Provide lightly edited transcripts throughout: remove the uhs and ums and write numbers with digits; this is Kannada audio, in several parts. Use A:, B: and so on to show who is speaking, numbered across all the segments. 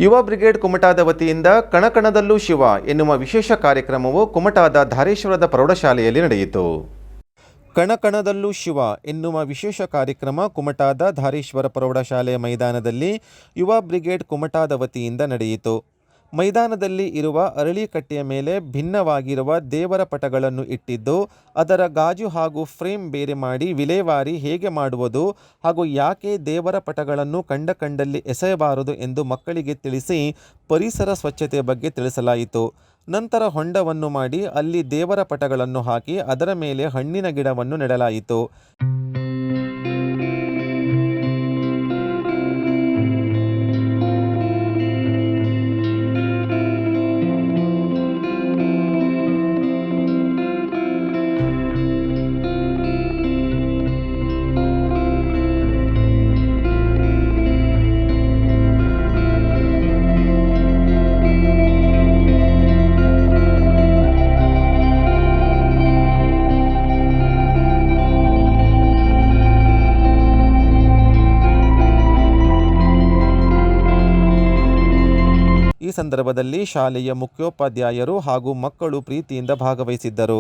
A: ಯುವ ಬ್ರಿಗೇಡ್ ಕುಮಟಾದ ವತಿಯಿಂದ ಕಣಕಣದಲ್ಲೂ ಶಿವ ಎನ್ನುವ ವಿಶೇಷ ಕಾರ್ಯಕ್ರಮವು ಕುಮಟಾದ ಧಾರೇಶ್ವರದ ಪ್ರೌಢಶಾಲೆಯಲ್ಲಿ ನಡೆಯಿತು. ಕಣಕಣದಲ್ಲೂ ಶಿವ ಎನ್ನುವ ವಿಶೇಷ ಕಾರ್ಯಕ್ರಮ ಕುಮಟಾದ ಧಾರೇಶ್ವರ ಪ್ರೌಢಶಾಲೆಯ ಮೈದಾನದಲ್ಲಿ ಯುವ ಬ್ರಿಗೇಡ್ ಕುಮಟಾದ ವತಿಯಿಂದ ನಡೆಯಿತು. ಮೈದಾನದಲ್ಲಿ ಇರುವ ಅರಳಿಕಟ್ಟೆಯ ಮೇಲೆ ಭಿನ್ನವಾಗಿರುವ ದೇವರ ಪಟಗಳನ್ನು ಇಟ್ಟಿದ್ದು, ಅದರ ಗಾಜು ಹಾಗೂ ಫ್ರೇಮ್ ಬೇರೆ ಮಾಡಿ ವಿಲೇವಾರಿ ಹೇಗೆ ಮಾಡುವುದು ಹಾಗೂ ಯಾಕೆ ದೇವರ ಪಟಗಳನ್ನು ಕಂಡಲ್ಲಿ ಎಸೆಯಬಾರದು ಎಂದು ಮಕ್ಕಳಿಗೆ ತಿಳಿಸಿ ಪರಿಸರ ಸ್ವಚ್ಛತೆಯ ಬಗ್ಗೆ ತಿಳಿಸಲಾಯಿತು. ನಂತರ ಹೊಂಡವನ್ನು ಮಾಡಿ ಅಲ್ಲಿ ದೇವರ ಪಟಗಳನ್ನು ಹಾಕಿ ಅದರ ಮೇಲೆ ಹಣ್ಣಿನ ಗಿಡವನ್ನು ನೆಡಲಾಯಿತು. ಈ ಸಂದರ್ಭದಲ್ಲಿ ಶಾಲೆಯ ಮುಖ್ಯೋಪಾಧ್ಯಾಯರು ಹಾಗೂ ಮಕ್ಕಳು ಪ್ರೀತಿಯಿಂದ ಭಾಗವಹಿಸಿದ್ದರು.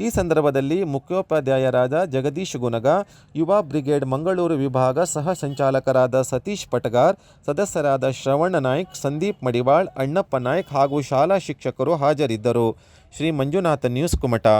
A: ಈ ಸಂದರ್ಭದಲ್ಲಿ ಮುಖ್ಯೋಪಾಧ್ಯಾಯರಾದ ಜಗದೀಶ್ ಗುನಗ, ಯುವ ಬ್ರಿಗೇಡ್ ಮಂಗಳೂರು ವಿಭಾಗ ಸಹ ಸಂಚಾಲಕರಾದ ಸತೀಶ್ ಪಟಗಾರ್, ಸದಸ್ಯರಾದ ಶ್ರವಣ ನಾಯ್ಕ್, ಸಂದೀಪ್ ಮಡಿವಾಳ್, ಅಣ್ಣಪ್ಪ ನಾಯ್ಕ್ ಹಾಗೂ ಶಾಲಾ ಶಿಕ್ಷಕರು ಹಾಜರಿದ್ದರು. ಶ್ರೀ ಮಂಜುನಾಥ ನ್ಯೂಸ್ ಕುಮಟಾ.